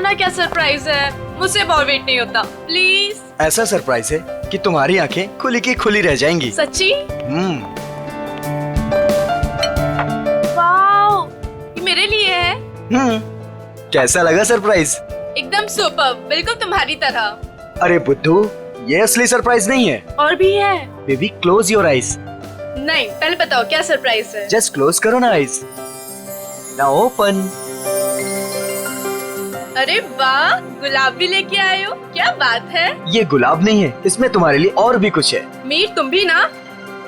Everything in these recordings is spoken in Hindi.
बताओ ना क्या सरप्राइज है, मुझसे बहुत वेट नहीं होता, प्लीज। ऐसा सरप्राइज है कि तुम्हारी आंखें खुली की खुली रह जाएंगी। सच्ची? वाओ, ये मेरे लिए है। कैसा लगा सरप्राइज? एकदम सुपर, बिल्कुल तुम्हारी तरह। अरे बुद्धू, ये असली सरप्राइज नहीं है। और भी है। Baby close your eyes. नहीं, पहले बताओ क्या सरप्राइज है। जस्ट क्लोज करो ना आईज। Now open. अरे वाह, गुलाब भी लेके आए हो, क्या बात है। ये गुलाब नहीं है, इसमें तुम्हारे लिए और भी कुछ है। मीर तुम भी ना,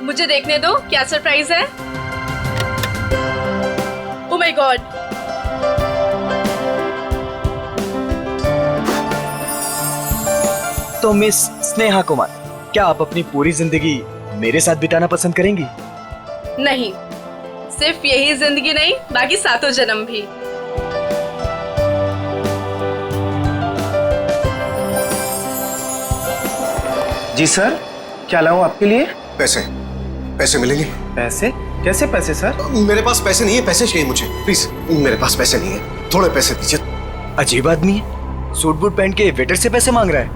मुझे देखने दो क्या सरप्राइज है। ओह माय गॉड, तो मिस स्नेहा कुमार, क्या आप अपनी पूरी जिंदगी मेरे साथ बिताना पसंद करेंगी? नहीं, सिर्फ यही जिंदगी नहीं, बाकी 7 जन्म भी। जी सर, क्या लाऊं आपके लिए? पैसे मिलेंगे? पैसे? कैसे पैसे सर? मेरे पास पैसे नहीं है, पैसे चाहिए मुझे प्लीज। मेरे पास पैसे नहीं है, थोड़े पैसे दीजिए। अजीब आदमी है, सूट बूट पहन के वेटर से पैसे मांग रहा है।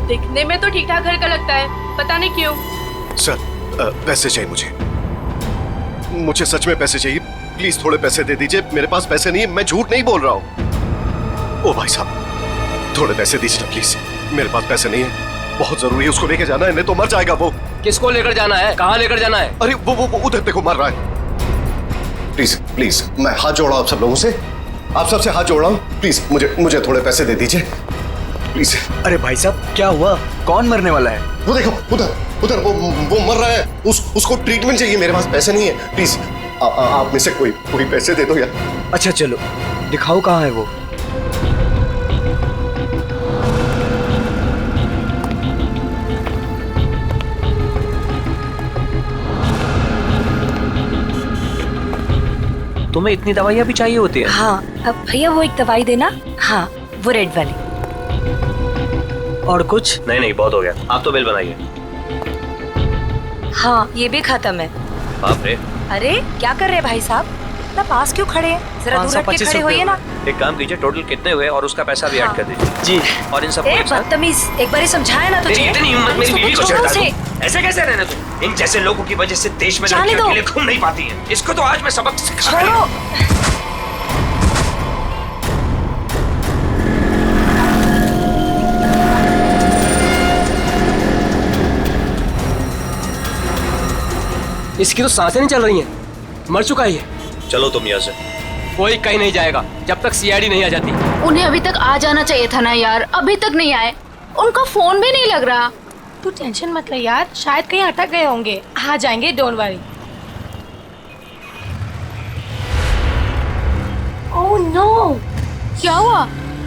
दिखने में तो ठीक ठाक घर का लगता है, पता नहीं क्यों। सर, पैसे चाहिए मुझे सच में पैसे चाहिए, प्लीज थोड़े पैसे दे दीजिए। मेरे पास पैसे नहीं है, मैं झूठ नहीं बोल रहा हूँ। ओ भाई साहब, थोड़े पैसे दीजिए ना प्लीज, मेरे पास पैसे नहीं है, बहुत जरूरी है, उसको लेके जाना है, नहीं तो मर जाएगा वो। किसको लेकर जाना है, कहाँ लेकर जाना है? अरे वो उधर देखो, मर रहा है। प्लीज प्लीज, मैं हाथ जोड़ रहा हूँ आप सब लोगों से, आप सबसे हाथ जोड़ रहा हूँ, प्लीज मुझे थोड़े पैसे दे दीजिए प्लीज। अरे भाई साहब, क्या हुआ? कौन मरने वाला है? वो देखो उधर वो मर रहा है, उसको ट्रीटमेंट चाहिए, मेरे पास पैसे नहीं है, प्लीज आप में से कोई पैसे दे दो यार। अच्छा चलो, दिखाओ कहाँ है वो। तुम्हें इतनी दवाइयाँ भी चाहिए होती है? हाँ, अब भैया वो एक दवाई देना। हाँ, वो रेड वाली। और कुछ? नहीं, बहुत हो गया, आप तो बिल बनाइए। हाँ, ये भी खत्म है। बाप रे। अरे क्या कर रहे हैं भाई साहब, इतना पास क्यों खड़े हैं? जरा दूर हट के खड़े होइए ना। एक काम कीजिए, टोटल कितने हुए और उसका पैसा भी ऐड कर दीजिए। जी। और इन सब बदतमीज, एक बार ही समझाया ना तुझे। इतनी हिम्मत मेरी बीवी को चढ़ता तुम? ऐसे कैसे रहने तुम? इन जैसे लोगों की वजह से देश में लड़कियां अकेले घूम नहीं पाती हैं। इसको तो आज मैं सबक सिखा रही हूं। इसकी तो सांसें नहीं चल रही हैं, मर चुका है ये। चलो तुम यहाँ से। कोई कहीं नहीं जाएगा जब तक सीआईडी नहीं आ जाती। उन्हें अभी तक आ जाना चाहिए था ना यार, अभी तक नहीं आए, उनका फोन भी नहीं लग रहा। तू टेंशन मत ले यार, शायद कहीं अटक गए होंगे, आ जाएंगे, डोंट वरी। ओह नो, क्या हुआ?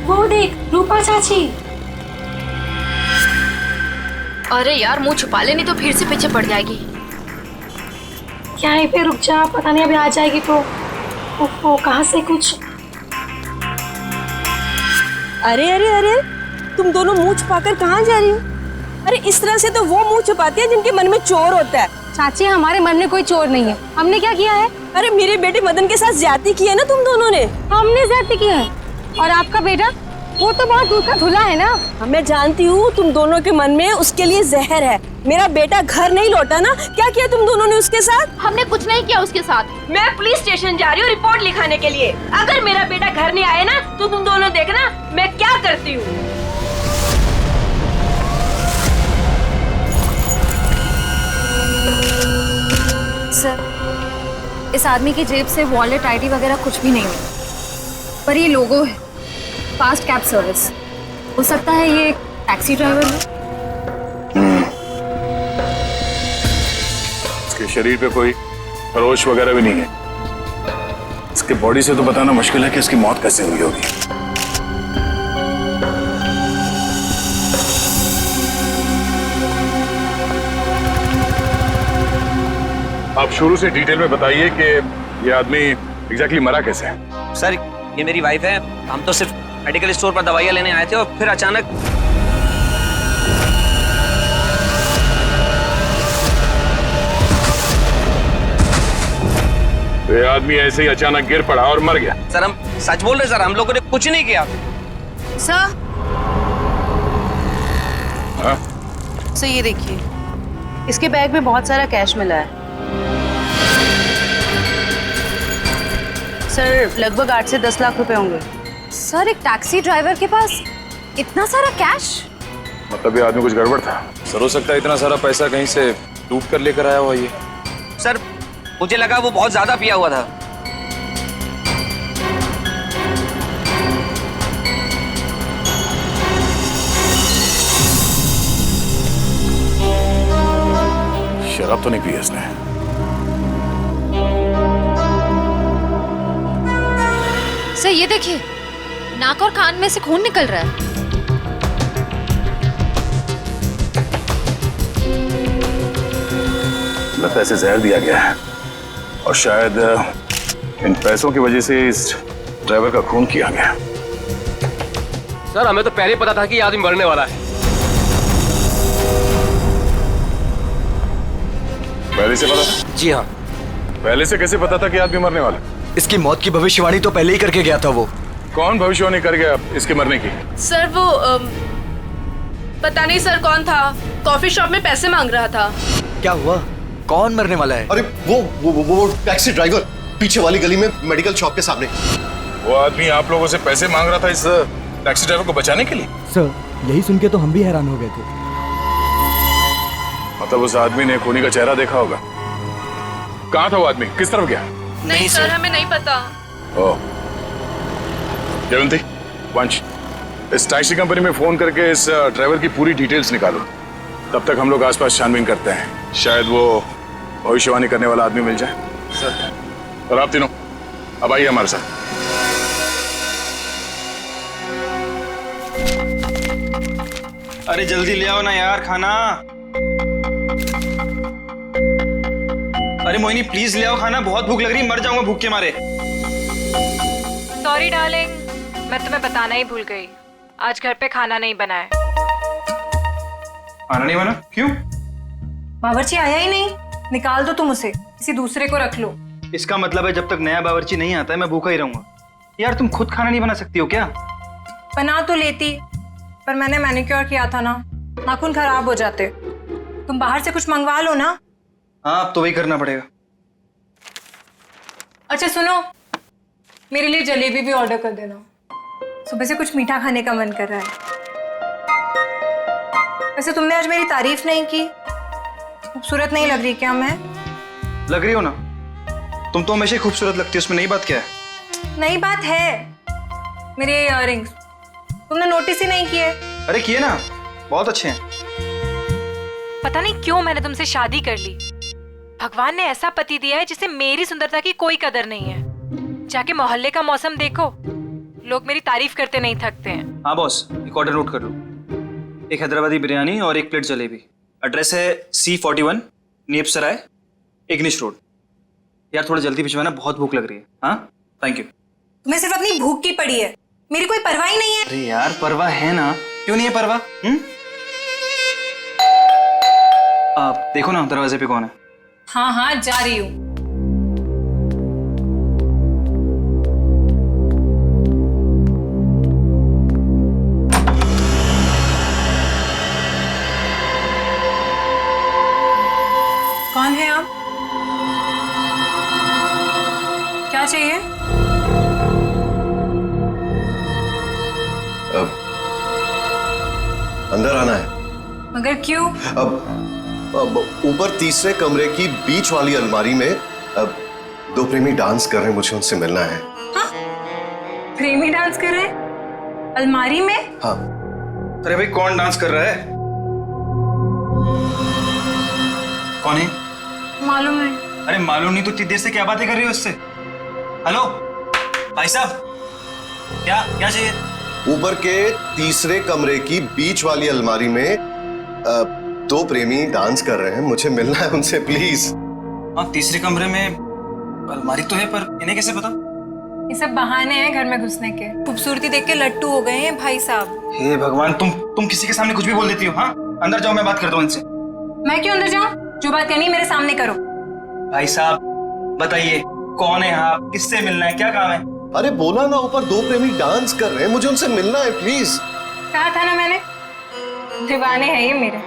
वो देख, रूपा चाची। अरे यार, मुंह छुपा ले, नहीं तो फिर से पीछे पड़ जाएगी। क्या है पे, रुक जा, पता नहीं अभी आ जाएगी तो। ओहो, कहाँ से कुछ। अरे अरे अरे, तुम दोनों मुंह छुपाकर कहाँ जा रही हो? अरे इस तरह से तो वो मुंह छुपाती है जिनके मन में चोर होता है। चाची, हमारे मन में कोई चोर नहीं है, हमने क्या किया है? अरे मेरे बेटे मदन के साथ ज्यादती की है ना तुम दोनों ने। हमने ज्यादती की है, और आपका बेटा वो तो बहुत दूर का धुला है ना। मैं जानती हूँ तुम दोनों के मन में उसके लिए जहर है। मेरा बेटा घर नहीं लौटा ना, क्या किया तुम दोनों ने उसके साथ? हमने कुछ नहीं किया उसके साथ। मैं पुलिस स्टेशन जा रही हूँ रिपोर्ट लिखाने के लिए। अगर मेरा बेटा घर नहीं आया ना तो तुम दोनों देखना मैं क्या करती हूँ। सर, इस आदमी की जेब से वॉलेट, आईडी वगैरह कुछ भी नहीं है, पर ये लोगो है फास्ट कैब सर्विस। हो सकता है ये एक टैक्सी ड्राइवर है। इसके शरीर पे कोई खरोच वगैरह भी नहीं है। इसके बॉडी से तो बताना मुश्किल है कि इसकी मौत कैसे हुई होगी। आप शुरू से डिटेल में बताइए कि ये आदमी एग्जैक्टली मरा कैसे है। सर, ये मेरी वाइफ है, हम तो सिर्फ मेडिकल स्टोर पर दवाइयाँ लेने आए थे और फिर अचानक तो ये आदमी ऐसे ही अचानक गिर पड़ा और मर गया। सर, हम सच बोल रहे सर, हम लोगों ने कुछ नहीं किया। सर हाँ? सर ये देखिए, इसके बैग में बहुत सारा कैश मिला है सर, लगभग 8 से 10 लाख रुपए होंगे। सर एक टैक्सी ड्राइवर के पास इतना सारा कैश? मतलब ये आदमी कुछ गड़बड़ था। सर हो सकता है इतना सारा पैसा कहीं से लूट कर लेकर आया हुआ ये। सर मुझे लगा वो बहुत ज्यादा पिया हुआ था। शराब तो नहीं पी इसने। सर ये देखिए, नाक और कान में से खून निकल रहा है। लगता है इसे जहर दिया गया है और शायद इन पैसों की वजह से इस ड्राइवर का खून किया गया। सर हमें तो पहले ही पता था कि ये आदमी मरने वाला है। पहले से पता था? जी हाँ। पहले से कैसे पता था कि आदमी मरने वाला? इसकी मौत की भविष्यवाणी तो पहले ही करके गया था वो। कौन भविष्यवाणी कर गया इसके मरने की? सर वो पता नहीं सर कौन था, कॉफी शॉप में पैसे मांग रहा था। क्या हुआ? कौन मरने वाला है? अरे वो टैक्सी ड्राइवर, पीछे वाली गली में मेडिकल शॉप के सामने। वो आदमी आप लोगों से पैसे मांग रहा था इस टैक्सी ड्राइवर को बचाने के लिए? सर यही सुन के तो हम भी हैरान हो गए थे। मतलब उस आदमी ने खूनी का चेहरा देखा होगा। कहाँ था वो आदमी? किस तरफ गया? नहीं सर, हमें नहीं पता। ओह, जयवंती, वंश, इस टैक्सी कंपनी में फोन करके इस ड्राइवर की पूरी डिटेल्स निकालो। तब तक हम लोग आसपास छानबीन करते हैं, शायद वो भविष्यवाणी करने वाला आदमी मिल जाए। सर, और आप तीनों अब आइए हमारे साथ। अरे जल्दी ले आओ ना यार खाना। अरे मोहिनी प्लीज ले आओ खाना, बहुत भूख लग रही है, मर जाऊंगा भूख के मारे। सॉरी डार्लिंग, मैं तुम्हें बताना ही भूल गई, आज घर पे खाना नहीं बना है। खाना नहीं बना? क्यों? बावर्ची आया ही नहीं, निकाल दो तुम उसे, किसी दूसरे को रख लो। इसका मतलब है जब तक नया बावर्ची नहीं आता है मैं भूखा ही रहूंगा। यार तुम खुद खाना नहीं बना सकती हो क्या? बना तो लेती, पर मैंने मैनिक्योर किया था ना, नाखून खराब हो जाते। तुम बाहर से कुछ मंगवा लो ना। हाँ अब तो वही करना पड़ेगा। अच्छा सुनो, मेरे लिए जलेबी भी ऑर्डर कर देना, सुबह से कुछ मीठा खाने का मन कर रहा है। वैसे तुमने आज मेरी तारीफ नहीं की, खूबसूरत नहीं लग रही क्या मैं? लग रही हो ना, तुम तो हमेशा ही खूबसूरत लगती हो, उसमें नई बात क्या है? नई बात है, मेरे इयररिंग्स तुमने नोटिस ही नहीं किए। अरे किए ना, बहुत अच्छे हैं। पता नहीं क्यों मैंने तुमसे शादी कर ली। भगवान ने ऐसा पति दिया है जिसे मेरी सुंदरता की कोई कदर नहीं है। जाके मोहल्ले का मौसम देखो, लोग मेरी तारीफ करते नहीं थकते हैं। हाँ बॉस, एक ऑर्डर नोट कर लो, एक हैदराबादी बिरयानी और एक प्लेट जलेबी। एड्रेस है C41 नीप सराय, इग्निश रोड। यार थोड़ा जल्दी भिजवाना, बहुत भूख लग रही है। हाँ थैंक यू। तुम्हें सिर्फ अपनी भूख की पड़ी है, मेरी कोई परवाह ही नहीं है। अरे यार परवाह है ना, क्यों नहीं है परवाह? आप देखो ना दरवाजे पे कौन है। हाँ हाँ जा रही हूँ। कौन है आप? क्या चाहिए? अब अंदर आना है। मगर क्यों? अब ऊपर तीसरे कमरे की बीच वाली अलमारी में अब दो प्रेमी डांस कर रहे हैं, मुझे उनसे मिलना है। हाँ? प्रेमी डांस कर रहे हैं अलमारी में? हाँ। अरे भाई कौन डांस कर रहा है? कौन है? मालूम है। अरे मालूम नहीं तो इतनी देर से क्या बातें कर रही हो इससे? हेलो भाई साहब, क्या क्या चाहिए? ऊपर के तीसरे कमरे की बीच वाली अलमारी में दो प्रेमी डांस कर रहे हैं, मुझे मिलना है उनसे प्लीज। हाँ तीसरे कमरे में अलमारी तो है, पर इन्हें कैसे पता? ये सब बहाने हैं घर में घुसने के। खूबसूरती देख के लट्टू हो गए हैं भाई साहब। हे भगवान, तुम किसी के सामने कुछ भी बोल देती हो। हाँ अंदर जाओ, मैं बात करता हूँ इनसे। मैं क्यों अंदर जाऊँ? जो बात करनी है मेरे सामने करो। भाई साहब बताइए, कौन है आप? किससे मिलना है? क्या काम है? अरे बोला ना, ऊपर दो प्रेमी डांस कर रहे हैं, मुझे उनसे मिलना है प्लीज। कहा था ना मैंने, दीवाने हैं ये मेरे।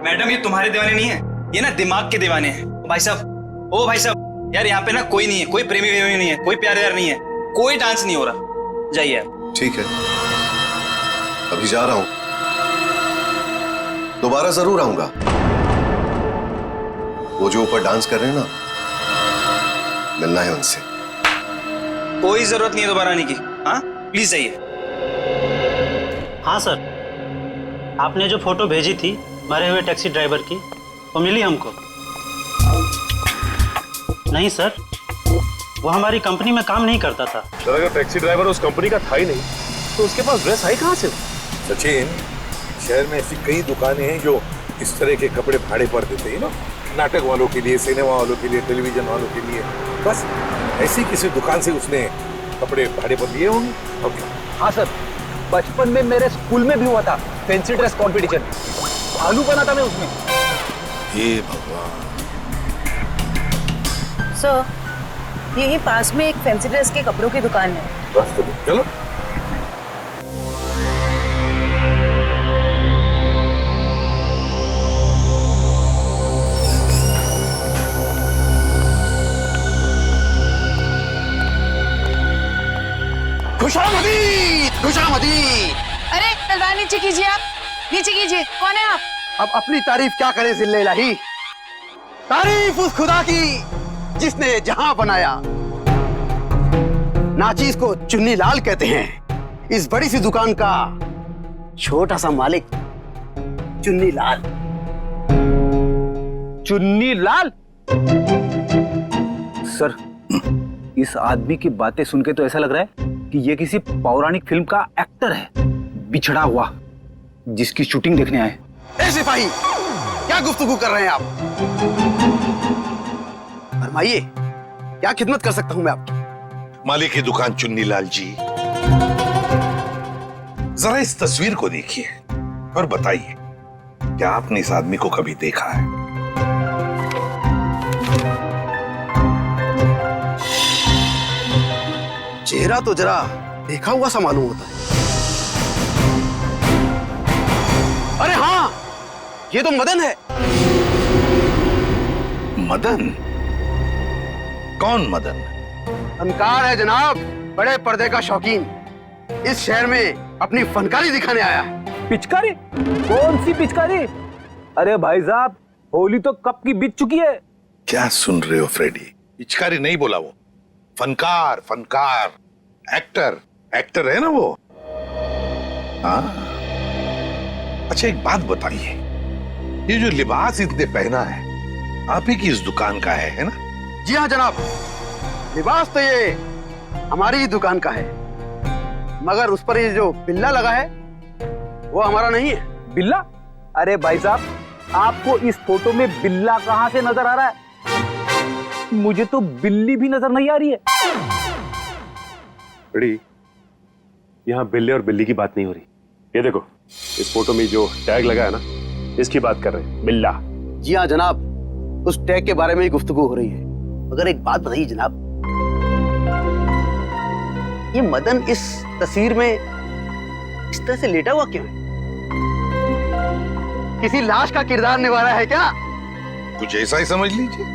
मैडम ये तुम्हारे दीवाने नहीं है, ये ना दिमाग के दीवाने हैं। भाई साहब, ओ भाई साहब, यार यहाँ पे ना कोई नहीं है, कोई प्रेमी वेमी नहीं है, कोई प्यार व्यार नहीं है, कोई डांस नहीं हो रहा। जाइए आप। ठीक है, अभी जा रहा हूं, दोबारा जरूर आऊंगा। वो जो ऊपर डांस कर रहे हैं ना, मिलना है उनसे। कोई जरूरत नहीं है दोबारा आने की। हाँ प्लीज जाइए। हाँ सर, आपने जो फोटो भेजी थी मरे हुए टैक्सी ड्राइवर की, वो मिली हमको। नहीं सर, वो हमारी कंपनी में काम नहीं करता था। सर अगर टैक्सी ड्राइवर उस कंपनी का था ही नहीं तो उसके पास ड्रेस आई कहाँ से? सचिन, शहर में ऐसी कई दुकानें हैं जो इस तरह के कपड़े भाड़े पर देते हैं ना, नाटक वालों के लिए, सिनेमा वालों के लिए, टेलीविजन वालों के लिए। बस ऐसी किसी दुकान से उसने कपड़े भाड़े पर लिए होंगे। और क्या? हाँ सर, बचपन में मेरे स्कूल में भी हुआ था फैंसी ड्रेस कंपटीशन, भालू बना था मैं उसमें। हे भगवान। सर, यहीं पास में एक फैंसी ड्रेस के कपड़ों की दुकान है। बस तो चलो। खुशामदी, खुशामदी। अरे तलवार नीचे कीजिए, आप नीचे कीजिए। कौन है आप? अब अपनी तारीफ क्या करे जिल्ले इलाही, तारीफ उस खुदा की जिसने जहां बनाया। नाचीज को चुन्नी लाल कहते हैं, इस बड़ी सी दुकान का छोटा सा मालिक चुन्नी लाल। चुन्नी लाल? सर, इस आदमी की बातें सुन के तो ऐसा लग रहा है कि ये किसी पौराणिक फिल्म का एक्टर है, बिछड़ा हुआ, जिसकी शूटिंग देखने आए। ए सिपाही, क्या गुफ्तगू कर रहे हैं आप? फरमाइए, क्या खिदमत कर सकता हूं मैं आपकी? मालिक की दुकान चुन्नी लाल जी, जरा इस तस्वीर को देखिए और बताइए, क्या आपने इस आदमी को कभी देखा है? चेहरा तो जरा देखा हुआ सा मालूम होता है। अरे हाँ, ये तो मदन है। मदन? कौन मदन? फनकार है जनाब, बड़े पर्दे का शौकीन। इस शहर में अपनी फनकारी दिखाने आया है। पिचकारी? कौन सी पिचकारी? अरे भाई साहब, होली तो कब की बीत चुकी है। क्या सुन रहे हो फ्रेडी? पिचकारी नहीं बोला वो, फनकार, फनकार, एक्टर, एक्टर है ना वो। हाँ, अच्छा एक बात बताइए, ये जो लिबास इसने पहना है आप ही की इस दुकान का है ना? जी हाँ जनाब, लिबास तो ये हमारी ही दुकान का है, मगर उस पर ये जो बिल्ला लगा है वो हमारा नहीं है। बिल्ला? अरे भाई साहब, आपको इस फोटो में बिल्ला कहां से नजर आ रहा है? मुझे तो बिल्ली भी नजर नहीं आ रही है। बड़ी, यहाँ बिल्ले और बिल्ली की बात नहीं हो रही। ये देखो, इस फोटो में जो टैग लगा है ना, इसकी बात कर रहे हैं, बिल्ला। जी हाँ जनाब, उस टैग के बारे में ही गुफ्तगू हो रही है। मगर एक बात बताइए जनाब, ये मदन इस तस्वीर में इस तरह से लेटा हुआ क्यों है? किसी लाश का किरदार निभा रहा है क्या? कुछ ऐसा ही समझ लीजिए।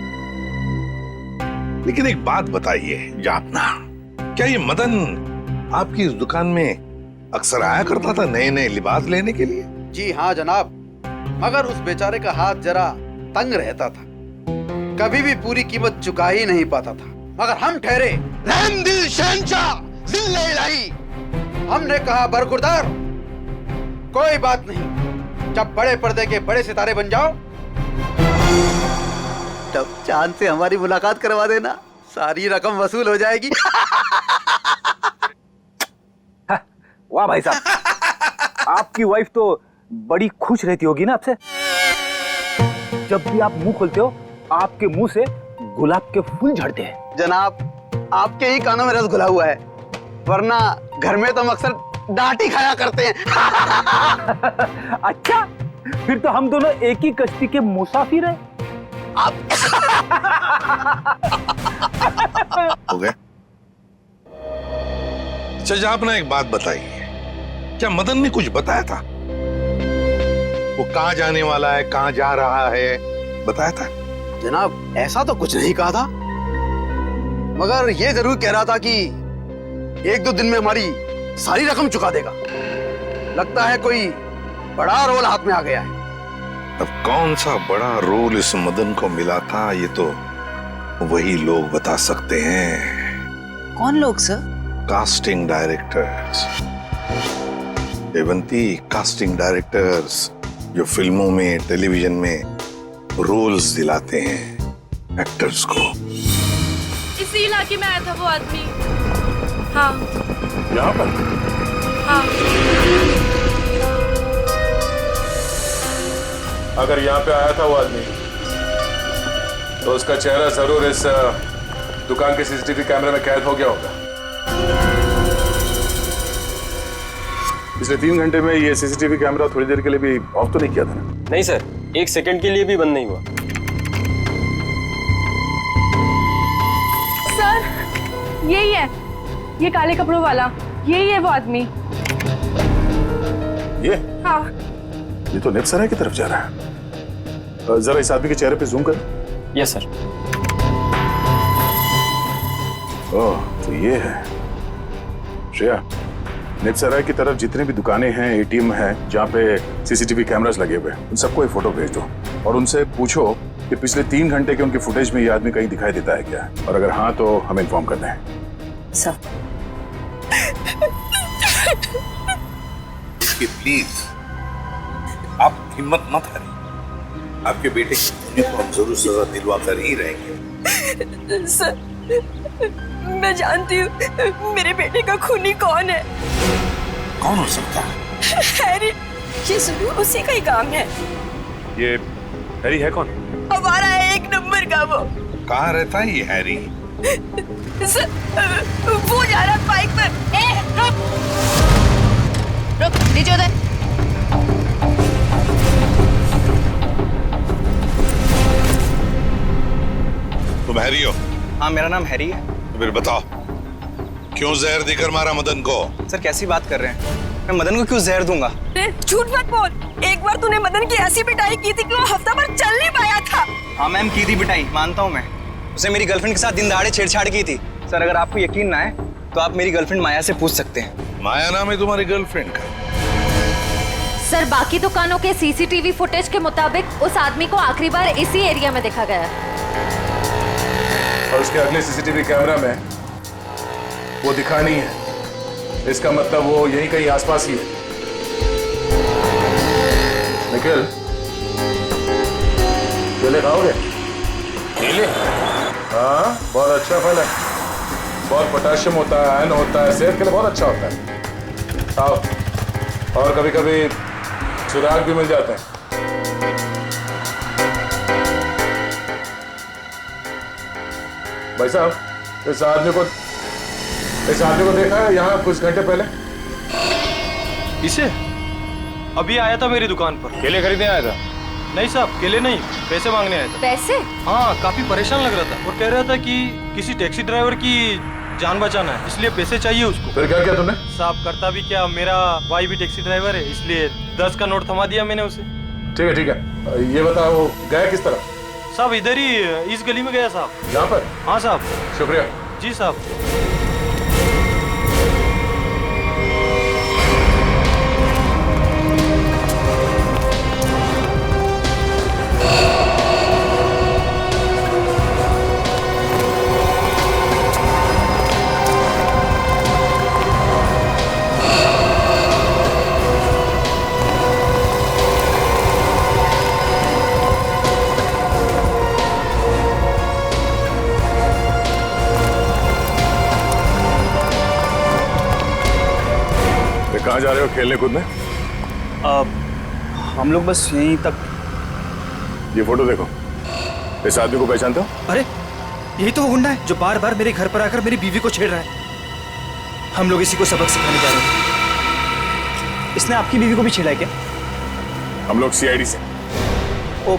लेकिन एक बात बताइए जापना, क्या ये मदन आपकी इस दुकान में अक्सर आया करता था नए नए लिबास लेने के लिए? जी हाँ जनाब, मगर उस बेचारे का हाथ जरा तंग रहता था, कभी भी पूरी कीमत चुका ही नहीं पाता था। मगर हम ठहरे रहम दिल शहंशाह जिल्ले इलाही, हमने कहा बरखुरदार, कोई बात नहीं, जब बड़े पर्दे के बड़े सितारे बन जाओ तब चांद से हमारी मुलाकात करवा देना, सारी रकम वसूल हो जाएगी। वाह भाई साहब, आपकी वाइफ तो बड़ी खुश रहती होगी ना आपसे। जब भी आप मुंह खोलते हो आपके मुंह से गुलाब के फूल झड़ते हैं। जनाब, आपके ही कानों में रस घुला हुआ है, वरना घर में तो हम अक्सर डांट ही खाया करते हैं। अच्छा, फिर तो हम दोनों एक ही कश्ती के मुसाफिर हैं। हो गया? अच्छा, आपने एक बात बताई, क्या मदन ने कुछ बताया था? वो कहाँ जाने वाला है, कहाँ जा रहा है, बताया था? जनाब ऐसा तो कुछ नहीं कहा था, मगर ये जरूर कह रहा था कि 1-2 दिन में हमारी सारी रकम चुका देगा। लगता है कोई बड़ा रोल हाथ में आ गया है। अब कौन सा बड़ा रोल इस मदन को मिला था, ये तो वही लोग बता सकते हैं। कौन लोग sir? Casting directors Devanti, casting directors जो फिल्मों में, टेलीविजन में रोल्स दिलाते हैं एक्टर्स को। इसी इलाके में आया था वो आदमी। हाँ, यहाँ पर? हाँ। अगर यहाँ पे आया था वो आदमी, तो उसका चेहरा जरूर इस दुकान के सीसीटीवी कैमरे में कैद हो गया होगा। पिछले 3 घंटे में ये सीसीटीवी कैमरा थोड़ी देर के लिए भी ऑफ तो नहीं किया था ना? नहीं सर, 1 सेकंड के लिए भी बंद नहीं हुआ। सर, यही है, ये काले कपड़ों वाला, यही है वो आदमी। ये? हाँ। ये तो नेपसराय की तरफ जा रहा है। जरा इस आदमी के चेहरे पे जूम कर। Yes sir. ओह, तो ये है। श्रेया, नेपसराय की तरफ जितने भी दुकानें हैं, एटीएम हैं, जहाँ पे सीसीटीवी कैमरास लगे हुए हैं, उन सबको एक फोटो भेज दो और उनसे पूछो कि पिछले 3 घंटे के उनके फुटेज में ये आदमी कहीं दिखाई देता है क्या, और अगर हाँ तो हमें इन्फॉर्म करना है। सर। प्लीज आप हिम्मत मत हारिए, आपके बेटे की तो हम जरूर सजा दिलवा कर ही रहेंगे। सर, मैं जानती हूँ मेरे बेटे का खूनी कौन है। कौन हो सकता है? हैरी, ये जरूर उसी का ही काम है। ये हैरी है कौन? हमारा है 1 नंबर का वो। कहाँ रहता है ये हैरी? सर, वो जा रहा है बाइक पर। रुक, नीचे उधर। तुम हैरी हो? हाँ, मेरा नाम हैरी है। तो फिर बताओ, क्यों जहर देकर मारा मदन को? सर कैसी बात कर रहे हैं? मैं मदन को क्यों जहर दूंगा? झूठ मत बोल। एक बार तूने मदन की ऐसी पिटाई की थी कि वो हफ्ता भर चल नहीं पाया था। हाँ मैम, की थी पिटाई, मानता हूँ मैं। उसे मेरी गर्लफ्रेंड के साथ दिन दहाड़े छेड़छाड़ की थी। सर अगर आपको यकीन ना है तो आप मेरी गर्लफ्रेंड माया से पूछ सकते हैं। माया नाम है तुम्हारी गर्लफ्रेंड का? सर, बाकी दुकानों के सीसीटीवी फुटेज के मुताबिक उस आदमी को आखिरी बार इसी एरिया में देखा गया। और उसके अगले सीसीटीवी कैमरा में वो दिखा नहीं है। इसका मतलब वो यहीं कहीं आसपास ही है। निखिल, केले खाओगे? केले? हाँ, बहुत अच्छा फल है, बहुत पोटेशियम होता है, आयरन होता है, सेहत के लिए बहुत अच्छा होता है। खाओ। और कभी कभी सुराग भी मिल जाते हैं। भाई साहब, इस आदमी को देखा है यहाँ कुछ घंटे पहले? इसे? अभी आया था मेरी दुकान पर। केले खरीदने आया था? नहीं साहब, केले नहीं, पैसे मांगने आया था। पैसे? हाँ, काफी परेशान लग रहा था और कह रहा था कि किसी टैक्सी ड्राइवर की जान बचाना है, इसलिए पैसे चाहिए उसको। फिर क्या किया तुमने? साहब करता भी क्या, मेरा भाई भी टैक्सी ड्राइवर है, इसलिए 10 का नोट थमा दिया मैंने उसे। ठीक है। ये बताओ, वो गया किस तरफ? साहब इधर ही, इस गली में गया साहब। यहाँ पर? हाँ साहब। शुक्रिया। जी साहब। कहाँ जा रहे हो खेलने कूदने? हम लोग बस यहीं तक। ये फोटो देखो, इस आदमी को पहचानते हो? अरे यही तो वो गुंडा है जो बार बार मेरे घर पर आकर मेरी बीवी को छेड़ रहा है। हम लोग इसी को सबक सिखाने जा रहे हैं। इसने आपकी बीवी को भी छेड़ा है क्या? हम लोग सीआईडी से। ओ,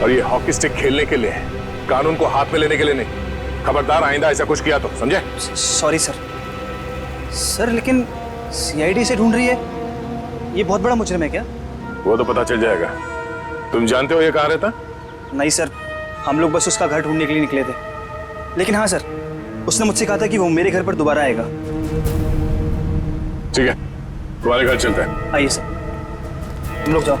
और ये हॉकी स्टिक खेलने के लिए है, कानून को हाथ में लेने के लिए नहीं। खबरदार आइंदा ऐसा कुछ किया तो, समझे? Sorry sir. सर लेकिन सीआईडी से ढूंढ रही है, ये बहुत बड़ा मुजरिम है क्या? वो तो पता चल जाएगा। तुम जानते हो ये कहाँ रहता? नहीं सर, हम लोग बस उसका घर ढूंढने के लिए निकले थे। लेकिन हाँ सर, उसने मुझसे कहा था कि वो मेरे घर पर दोबारा आएगा। ठीक है, तुम्हारे घर चलते हैं। आइए सर, तुम लोग जाओ।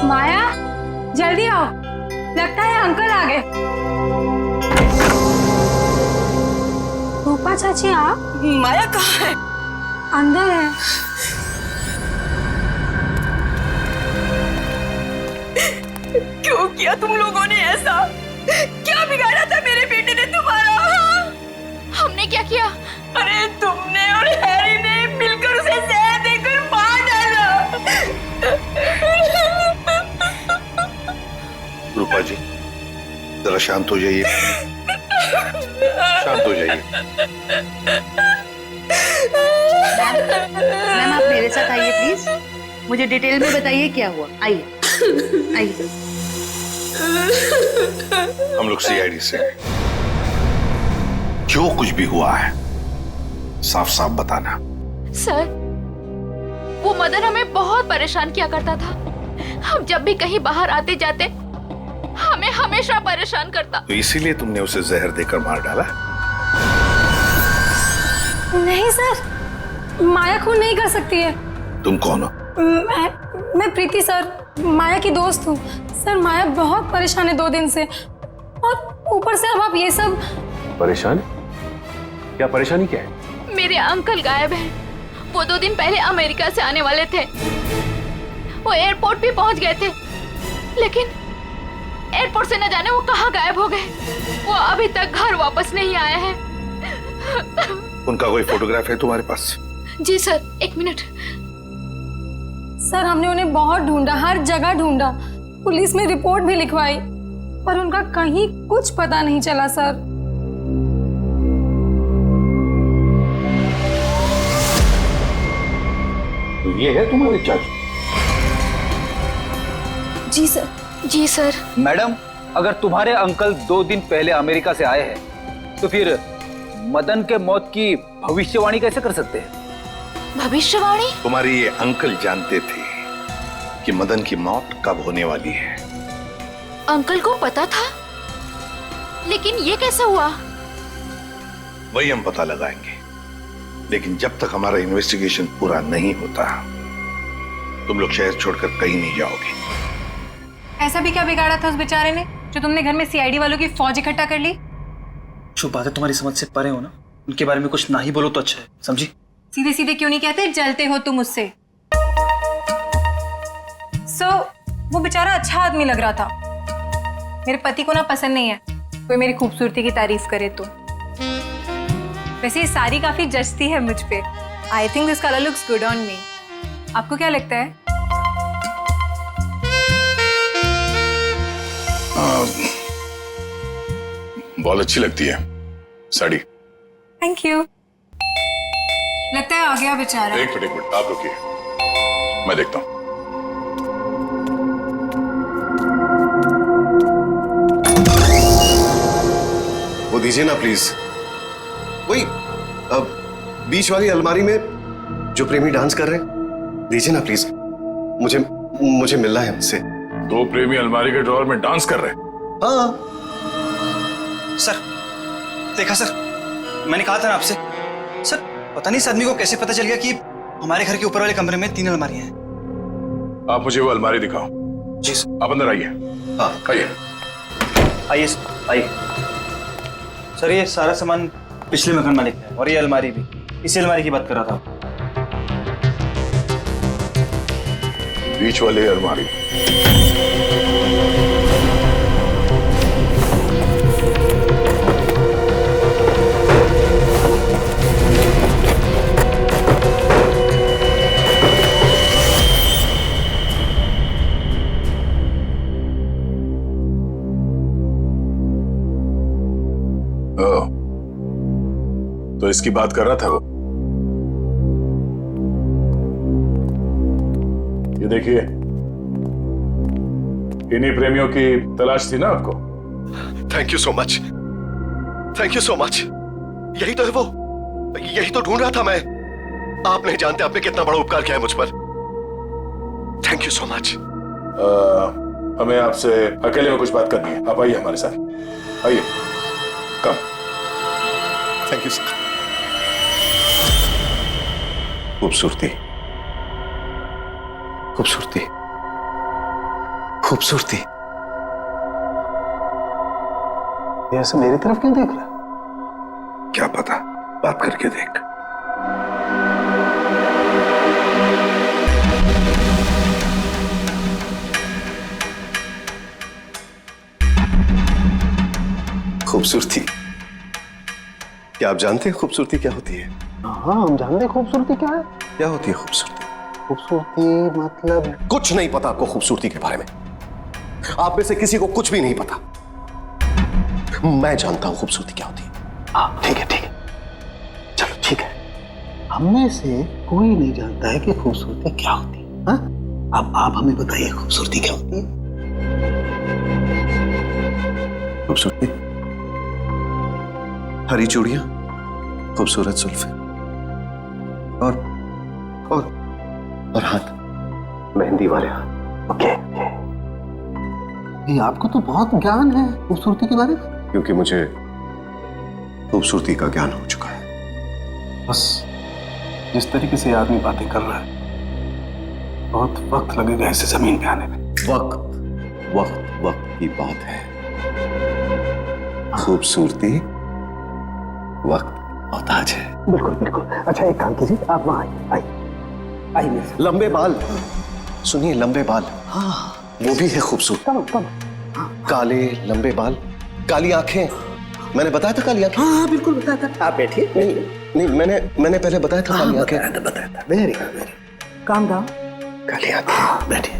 माया, जल्दी आओ, लगता है अंकल आ गए। रूपा चाची आप? माया कहाँ है? अंदर है। क्यों किया तुम लोगों ने ऐसा? क्या बिगाड़ा था मेरे बेटे ने तुम्हारा? हमने क्या किया? अरे तुमने और हैरी ने मिलकर उसे जहर देकर मार डाला। रूपा जी, जरा शांत हो जाइए, शांत हो जाइए। मैम आप मेरे साथ आइए प्लीज, मुझे डिटेल में बताइए क्या हुआ। आइए आइए। हम लोग सीआईडी से हैं। जो कुछ भी हुआ है साफ साफ बताना। सर, वो मदन हमें बहुत परेशान किया करता था। हम जब भी कहीं बाहर आते जाते हमें हमेशा परेशान करता। तो इसीलिए तुमने उसे जहर देकर मार डाला? नहीं सर, माया खून नहीं कर सकती है। तुम कौन हो? मैं प्रीति सर, माया की दोस्त हूँ। सर माया बहुत परेशान है 2 दिन से, और ऊपर से अब आप ये सब। परेशान? क्या परेशानी क्या है? मेरे अंकल गायब हैं। वो 2 दिन पहले अमेरिका से आने वाले थे। वो एयरपोर्ट भी पहुंच गए थे, लेकिन एयरपोर्ट से न जाने वो कहाँ गायब हो गए। वो अभी तक घर वापस नहीं आए हैं। उनका कोई फोटोग्राफ है तुम्हारे पास? जी सर, 1 मिनट। सर हमने उन्हें बहुत ढूंढा, हर जगह ढूंढा, पुलिस में रिपोर्ट भी लिखवाई, पर उनका कहीं कुछ पता नहीं चला सर। तो ये है तुम्हारे चाचू? जी सर। जी सर। मैडम, अगर तुम्हारे अंकल 2 दिन पहले अमेरिका से आए हैं, तो फिर मदन के मौत की भविष्यवाणी कैसे कर सकते हैं? भविष्यवाणी? तुम्हारे ये अंकल जानते थे कि मदन की मौत कब होने वाली है। अंकल को पता था, लेकिन ये कैसे हुआ? वही हम पता लगाएंगे, लेकिन जब तक हमारा इन्वेस्टिगेशन पूरा नहीं होता तुम लोग शहर छोड़कर कहीं नहीं जाओगे। ऐसा भी क्या बिगाड़ा था उस बेचारे ने जो तुमने घर में सीआईडी वालों की फौज इकट्ठा कर ली? जो बातें तुम्हारी समझ से परे हो ना, उनके बारे में कुछ ना ही बोलो तो अच्छा है, समझी? सीधे सीधे क्यों नहीं कहते जलते हो तुम उससे? वो बेचारा अच्छा आदमी लग रहा था। मेरे पति को ना पसंद नहीं है कोई मेरी खूबसूरती की तारीफ करे तो। वैसे ये साड़ी काफी जचती है मुझ पे। I think this colour looks good on me. आपको क्या लगता है? बहुत अच्छी लगती है साड़ी। Thank you. लगता है आ गया बेचारा। एक मिनट आप रुकिए, मैं देखता हूं। वो दीजिए ना प्लीज। वही बीच वाली अलमारी में जो प्रेमी डांस कर रहे हैं, दीजिए ना प्लीज। मुझे मिलना है उनसे। 2 प्रेमी अलमारी के ड्रॉअर में डांस कर रहे हैं? हाँ सर, देखा सर, मैंने कहा था ना आपसे। सर पता नहीं इस आदमी को कैसे पता चल गया कि हमारे घर के ऊपर वाले कमरे में 3 अलमारियां हैं। आप मुझे वो अलमारी दिखाओ। जी सर। आप अंदर आइए। हाँ आइए। आइए आइए। सर ये सारा सामान पिछले मकान मालिक का है, और ये अलमारी भी इसी अलमारी की बात कर रहा था। बीच वाले अलमारी। तो इसकी बात कर रहा था वो। ये देखिए, इन्हीं प्रेमियों की तलाश थी ना आपको? Thank you so much, thank you so much. यही तो है वो, यही तो ढूंढ रहा था मैं। आप नहीं जानते आपने कितना बड़ा उपकार किया है मुझ पर। Thank you so much. हमें आपसे अकेले में कुछ बात करनी है, आप आइए हमारे साथ, आइए, कम। Thank you sir. खूबसूरती, खूबसूरती, खूबसूरती। ऐसे मेरी तरफ क्यों देख रहा? क्या पता, बात करके देख। खूबसूरती, क्या आप जानते हैं खूबसूरती क्या होती है? हाँ, हम जानते हैं खूबसूरती क्या है। क्या होती है खूबसूरती? खूबसूरती मतलब कुछ नहीं पता आपको खूबसूरती के बारे में। आप में से किसी को कुछ भी नहीं पता। मैं जानता हूं खूबसूरती क्या होती है। हाँ, ठीक है, ठीक है, चलो ठीक है। हम में से कोई नहीं जानता है कि खूबसूरती क्या होती है। हाँ? अब आप हमें बताइए खूबसूरती क्या होती है? खूबसूरती हरी चूड़ियां, खूबसूरत जुल्फे और हाथ, मेहंदी वाले हाथ। ओके, ये आपको तो बहुत ज्ञान है खूबसूरती के बारे में। क्योंकि मुझे खूबसूरती का ज्ञान हो चुका है। बस जिस तरीके से आदमी बातें कर रहा है, बहुत वक्त लगेगा इसे जमीन पे आने में। वक्त वक्त वक्त की बात है। खूबसूरती वक्त मोहताज है। बिल्कुल बिल्कुल। अच्छा एक काम कीजिए, आप वहां आइए, आइए मेरे साथ। लंबे बाल, सुनिए, लंबे बाल, हाँ वो भी है खूबसूरत। काले लंबे बाल, काली आंखें। मैंने बताया था काली आंखें। हाँ बिल्कुल बताया था। आप बैठिए। नहीं, मैंने पहले बताया था काली आंखें। बताया था। Very good, calm down. काली आंखें। बैठिए।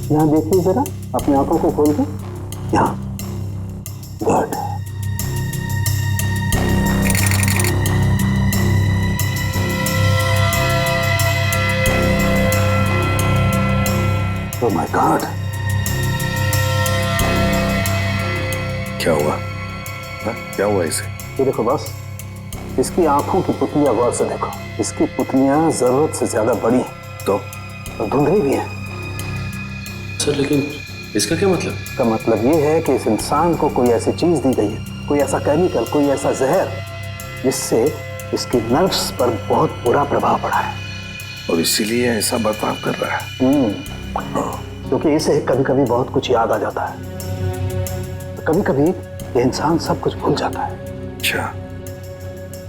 यहाँ देखिए जरा, अपनी आंखों को खोल के। यहाँ, गुड। ओह माय गॉड, क्या हुआ? क्या हुआ इसे? ये देखो बस, इसकी आंखों की पुतलियां गौर से देखो। इसकी पुतलियां जरूरत से ज्यादा बड़ी हैं तो धुंधली भी हैं। सर लेकिन इसका क्या मतलब? इसका मतलब ये है कि इस इंसान को कोई ऐसी चीज दी गई है, कोई ऐसा केमिकल, कोई ऐसा जहर, जिससे इसकी नर्व्स पर बहुत बुरा प्रभाव पड़ा है और इसीलिए ऐसा बर्ताव कर रहा है। क्योंकि इसे कभी कभी बहुत कुछ याद आ जाता है, कभी कभी ये इंसान सब कुछ भूल जाता है। अच्छा,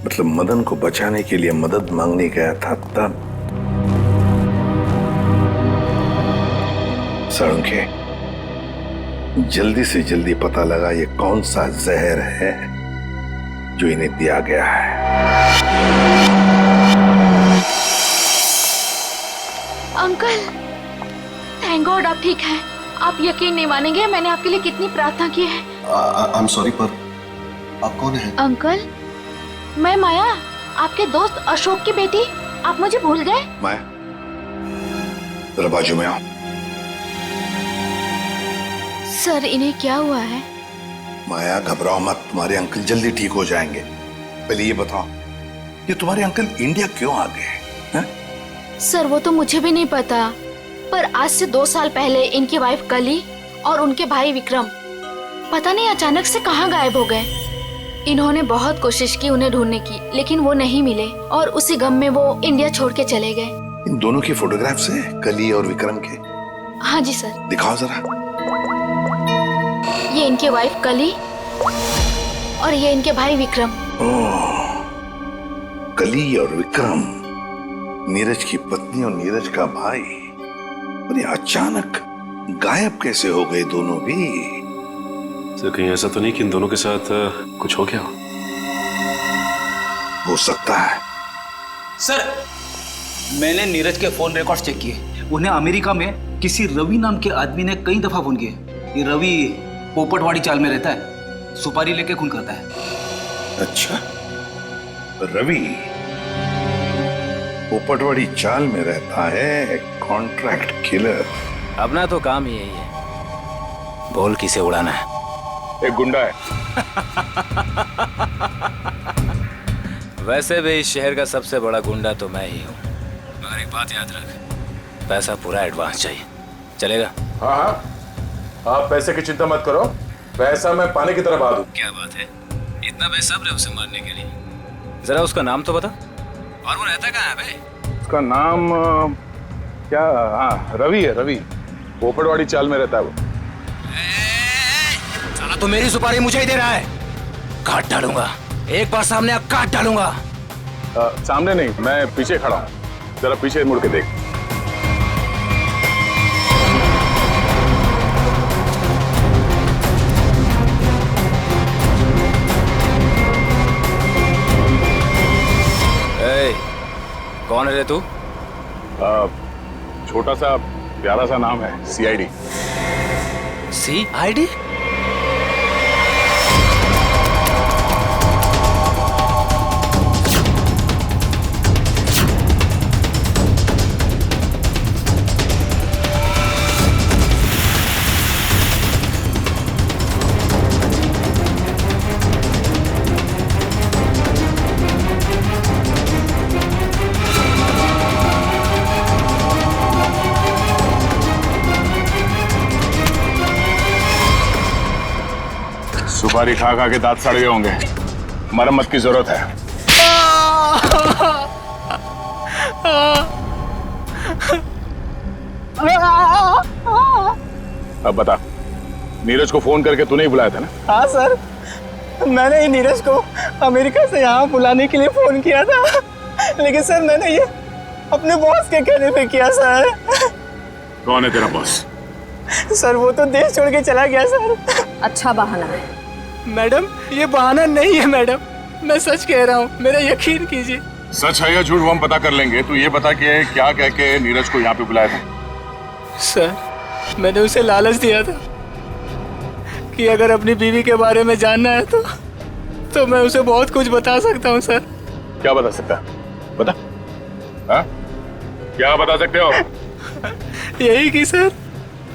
मतलब मदन को बचाने के लिए मदद मांगने गया था तब। सड़ुंखे, जल्दी से जल्दी पता लगा ये कौन सा जहर है जो इन्हें दिया गया है। अंकल, थैंक गॉड आप ठीक हैं। आप यकीन नहीं मानेंगे, मैंने आपके लिए कितनी प्रार्थना की है। आई एम सॉरी, पर आप कौन हैं? अंकल, मैं माया, आपके दोस्त अशोक की बेटी। आप मुझे भूल गए? माया, जरा बाजू में आओ। सर, इन्हें क्या हुआ है? माया घबराओ मत, तुम्हारे अंकल जल्दी ठीक हो जाएंगे। पहले ये बताओ, ये तुम्हारे अंकल इंडिया क्यों आ गए? सर, वो तो मुझे भी नहीं पता, पर आज से 2 साल पहले इनकी वाइफ कली और उनके भाई विक्रम पता नहीं अचानक से कहाँ गायब हो गए। इन्होंने बहुत कोशिश की उन्हें ढूंढने की, लेकिन वो नहीं मिले और उसी गम में वो इंडिया छोड़ के चले गए। इन दोनों की फोटोग्राफ्स हैं, कली और विक्रम के? हाँ जी सर। दिखाओ जरा। ये इनके वाइफ कली और ये इनके भाई विक्रम। ओह, कली और विक्रम, नीरज की पत्नी और नीरज का भाई। और ये अचानक गायब कैसे हो गए दोनों भी? सर कहीं ऐसा तो नहीं कि इन दोनों के साथ कुछ हो गया हो सकता है। सर, मैंने नीरज के फोन रिकॉर्ड चेक किए। उन्हें अमेरिका में किसी रवि नाम के आदमी ने कई दफा फोन किया। ये रवि पोपटवाड़ी चाल में रहता है, सुपारी लेके खून करता है। अच्छा, रवि पोपटवाड़ी चाल में रहता है, कॉन्ट्रैक्ट किलर। अपना तो काम ही यही है, बोल किसे उड़ाना है। एक गुंडा है। वैसे भी इस शहर का सबसे बड़ा गुंडा तो मैं ही हूँ। मगर एक बात याद रख, पैसा पूरा एडवांस चाहिए, चलेगा? हाँ हाँ, आप पैसे की चिंता मत करो, पैसा मैं पानी की तरह बहा दूं। क्या बात है, इतना बेसब्र है उसे मारने के लिए? जरा उसका नाम तो बता, और वो रहता कहाँ है बे? उसका नाम क्या? हाँ, रवि है, रवि। पोपटवाड़ी चाल में रहता है वो। साला तो मेरी सुपारी मुझे ही दे रहा है, काट डालूंगा, एक बार सामने आ काट डालूंगा। सामने नहीं, मैं पीछे खड़ा हूँ, जरा पीछे मुड़ के देख। कौन है रे तू? छोटा सा प्यारा सा नाम है, CID। CID? सुपारी खा खा के दांत सड़ गए होंगे, मरम्मत की जरूरत है। अब बता, नीरज को फोन करके तूने ही बुलाया था ना? हाँ सर, मैंने ही नीरज को अमेरिका से यहाँ बुलाने के लिए फोन किया था, लेकिन सर मैंने ये अपने बॉस के कहने पे किया सर। कौन है तेरा बॉस? सर वो तो देश छोड़ के चला गया सर। अच्छा बहाना है। मैडम ये बहाना नहीं है मैडम, मैं सच कह रहा हूँ, मेरा यकीन कीजिए। सच है या झूठ वो हम पता कर लेंगे, तू ये बता कि क्या कह के नीरज को यहाँ पे बुलाया था? सर मैंने उसे लालच दिया था कि अगर अपनी बीवी के बारे में जानना है तो मैं उसे बहुत कुछ बता सकता हूँ सर। क्या बता सकता है? बता। हाँ? क्या बता सकते हो? यही कि सर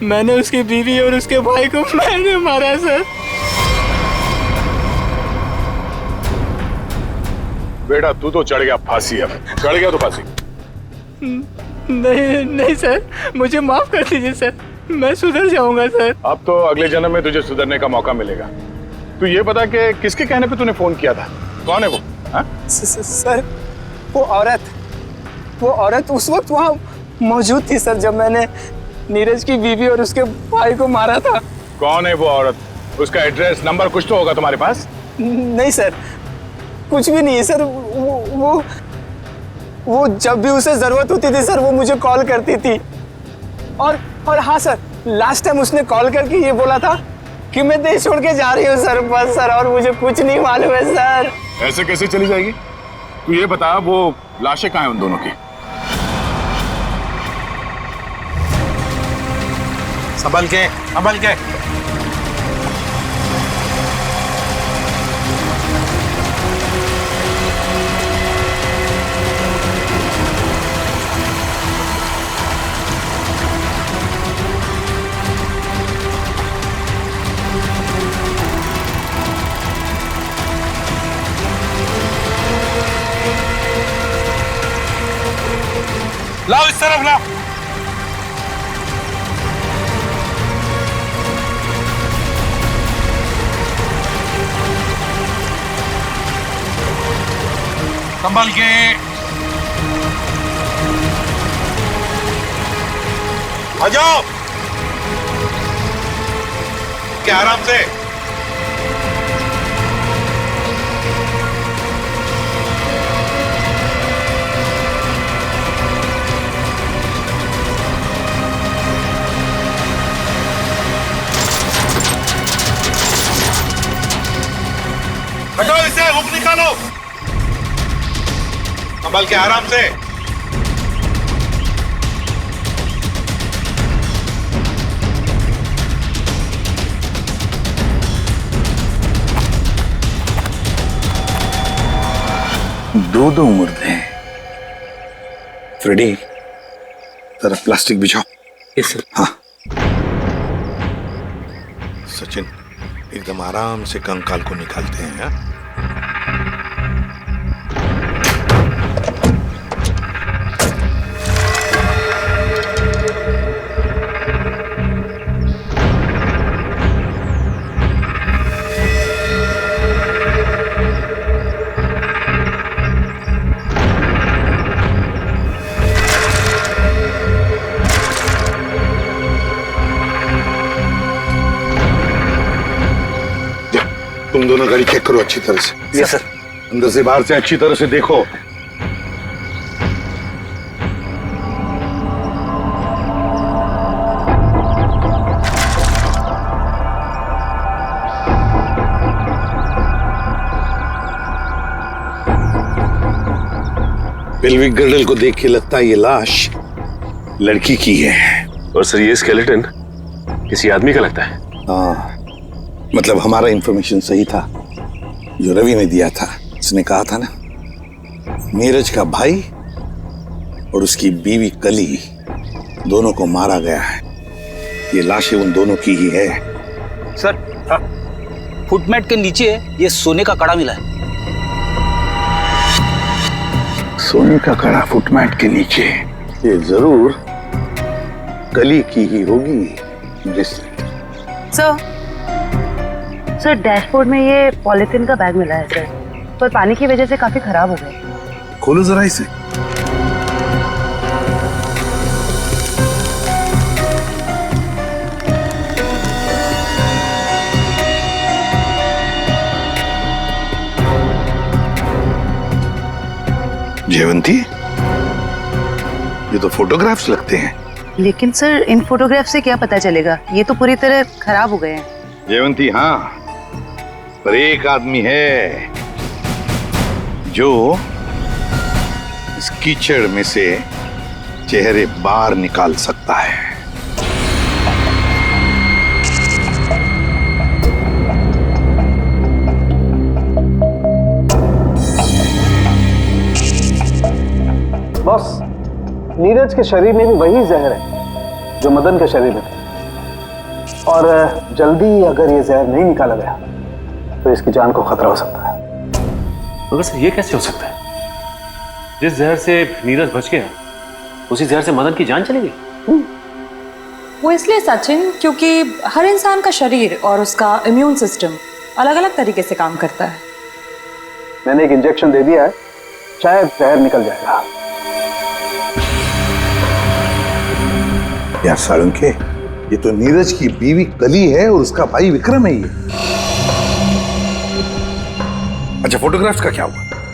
मैंने उसकी बीवी और उसके भाई को मैंने मारा सर। बेटा तू तो चढ़ गया फांसी, अब चढ़ गया तो फांसी। नहीं नहीं सर, मुझे माफ कर दीजिए सर, मैं सुधर जाऊंगा सर। अब तो अगले जन्म में तुझे सुधरने का मौका मिलेगा। तू ये बता कि किसके कहने पे तूने फोन किया था? कौन है वो? सर वो औरत उस वक्त वहाँ मौजूद थी सर जब मैंने नीरज की बीवी और उसके भाई को मारा था। कौन है वो औरत? उसका एड्रेस नंबर कुछ तो होगा तुम्हारे पास? नहीं सर, कुछ भी नहीं है सर। वो जब भी उसे जरूरत होती थी सर वो मुझे कॉल करती थी, और हाँ सर, लास्ट टाइम उसने कॉल करके ये बोला था कि मैं देश छोड़ के जा रही हूँ सर, बस सर, और मुझे कुछ नहीं मालूम है सर। ऐसे कैसे चली जाएगी? तू ये बता, वो लाशें कहाँ हैं उन दोनों की? संभल के। लाओ इस तरफ लाओ। संभल के। आ जाओ। क्या आराम से। हटाओ इसे, हुक निकालो। संभल के आराम से। दो मुर्दे हैं। फ्रेडी, जरा प्लास्टिक बिछाओ। Yes sir. हाँ सचिन, एकदम आराम से कंकाल को निकालते हैं। हाँ? तुम दोनों गाड़ी चेक करो अच्छी तरह से। Yes sir. अंदर से बाहर से अच्छी तरह से देखो। पेल्विक गर्डल को देख के लगता है ये लाश लड़की की है। और सर ये स्केलेटन किसी आदमी का लगता है। हाँ, मतलब हमारा इंफॉर्मेशन सही था जो रवि ने दिया था। उसने कहा था ना, नीरज का भाई और उसकी बीवी कली दोनों को मारा गया है। ये लाशें उन दोनों की ही है। सर, फुटमैट के नीचे ये सोने का कड़ा मिला है। सोने का कड़ा फुटमैट के नीचे? ये जरूर कली की ही होगी। सर डैशबोर्ड में ये पॉलिथीन का बैग मिला है सर, पर पानी की वजह से काफी खराब हो गए। खोलो जरा इसे। जयवंती, ये तो फोटोग्राफ्स लगते हैं। लेकिन सर इन फोटोग्राफ से क्या पता चलेगा, ये तो पूरी तरह खराब हो गए हैं। जयवंती, हाँ, पर एक आदमी है जो इस कीचड़ में से चेहरे बाहर निकाल सकता है। बॉस, नीरज के शरीर में भी वही जहर है जो मदन के शरीर में था, और जल्दी अगर ये जहर नहीं निकाला गया तो इसकी जान को खतरा हो सकता है। मगर सर ये कैसे हो सकता है? जिस जहर से नीरज बच गया उसी जहर से मदन की जान चली गई। वो इसलिए सचिन, क्योंकि हर इंसान का शरीर और उसका इम्यून सिस्टम अलग अलग तरीके से काम करता है। मैंने एक इंजेक्शन दे दिया है, शायद जहर निकल जाएगा। यार साळुंखे, ये तो नीरज की बीवी कली है और उसका भाई विक्रम है ये। अच्छा, फोटोग्राफ्स का क्या हुआ?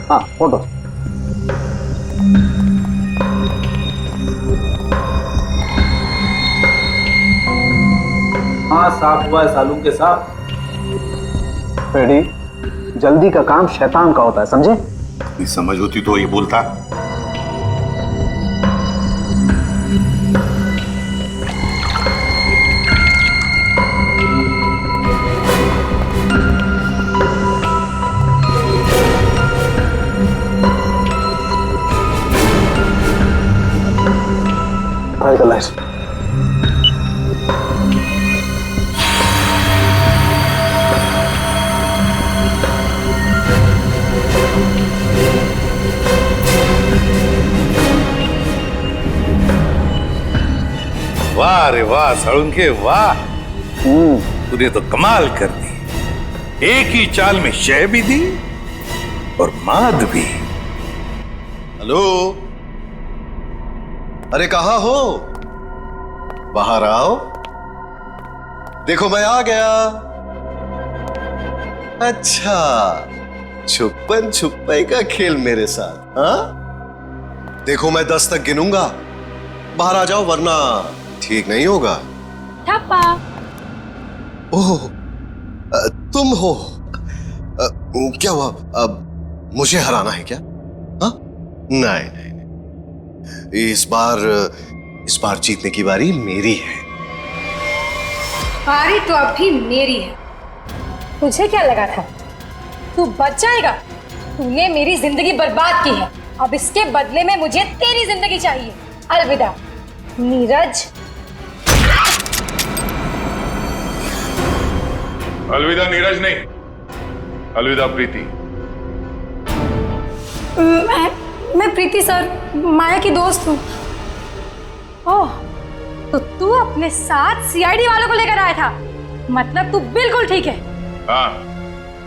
हाँ, फोटो। हाँ, साफ हुआ है सालूंखे साहब। फ्रेडी, जल्दी का काम शैतान का होता है, समझे? समझ होती तो ये बोलता। वाह रे वाह साळुंखे, वाह, तूने तो कमाल कर दी। एक ही चाल में शय भी दी और माद भी। हेलो, अरे कहाँ हो? बाहर आओ, देखो मैं आ गया। अच्छा, छुपन छुपाई का खेल मेरे साथ? हाँ, देखो मैं 10 तक गिनूंगा, बाहर आ जाओ वरना ठीक नहीं होगा। ठप्पा। ओह, तुम हो? क्या हुआ? अब मुझे हराना है क्या? हाँ? नहीं नहीं नहीं, इस बार जीतने की बारी मेरी है। बारी तो अब भी मेरी है। तुझे क्या लगा था तू बच जाएगा? तूने मेरी जिंदगी बर्बाद की है, अब इसके बदले में मुझे तेरी जिंदगी चाहिए। अलविदा नीरज। अलविदा नीरज नहीं, अलविदा प्रीति। मैं प्रीति सर, माया की दोस्त हूँ। ओह, तो तू अपने साथ सीआईडी वालों को लेकर आया था? मतलब तू बिल्कुल ठीक है। हाँ,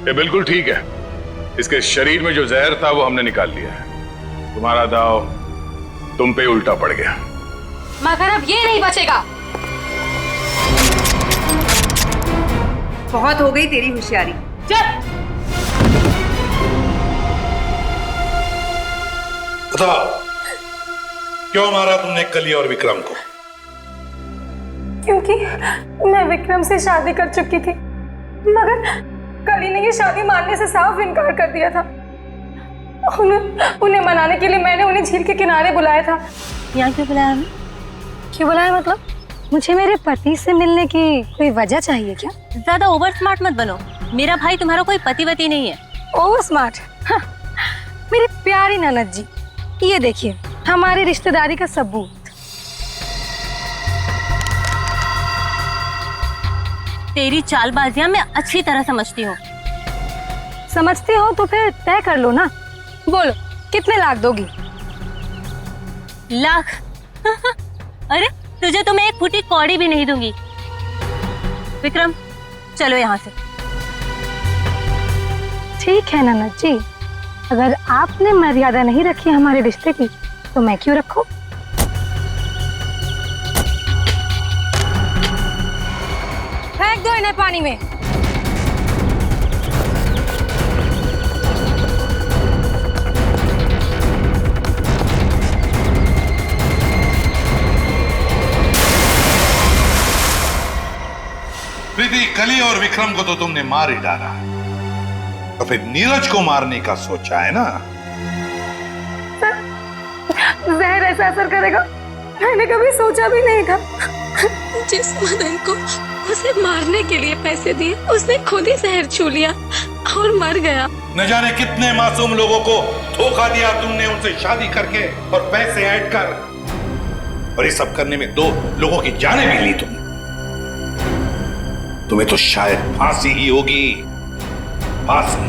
ये बिल्कुल ठीक है। इसके शरीर में जो जहर था वो हमने निकाल लिया है। तुम्हारा दाव तुम पे उल्टा पड़ गया। मगर अब ये नहीं बचेगा। बहुत हो गई तेरी होशियारी। चल। बताओ, क्यों मारा तुमने कली और विक्रम को? क्योंकि मैं विक्रम से शादी कर चुकी थी, मगर कली ने ये शादी मानने से साफ इनकार कर दिया था। उन्हें मनाने के लिए मैंने उन्हें झील के किनारे बुलाया था। यहाँ क्यों बुलाया हमें? क्यों बुलाया मतलब? मुझे मेरे पति से मिलने की कोई वजह चाहिए क्या? ज्यादा ओवर स्मार्ट मत बनो। मेरा भाई तुम्हारा कोई पतिवती नहीं है। Over smart? हाँ, मेरी प्यारी ननद जी, ये देखिए हमारी रिश्तेदारी का सबूत। तेरी चालबाजियां मैं अच्छी तरह समझती हूँ। समझती हो तो फिर तय कर लो ना। बोलो कितने लाख दोगी? लाख? अरे तुझे तो मैं एक फूटी कौड़ी भी नहीं दूंगी। विक्रम चलो यहाँ से। ठीक है ननद जी, अगर आपने मर्यादा नहीं रखी हमारे रिश्ते की तो मैं क्यों रखूं? फेंक दो इन्हें पानी में। प्रीति, कली और विक्रम को तो तुमने मार ही डाला, तो फिर नीरज को मारने का सोचा है ना? जहर ऐसा असर करेगा मैंने कभी सोचा भी नहीं था। जिस मदन को उसे मारने के लिए पैसे दिए उसने खुद ही जहर छू लिया और मर गया। न जाने कितने मासूम लोगों को धोखा दिया तुमने, उनसे शादी करके और पैसे ऐड कर, और ये सब करने में 2 लोगों की जानें भी ली तुमने। तुम्हें तो शायद फांसी ही होगी, फांसी।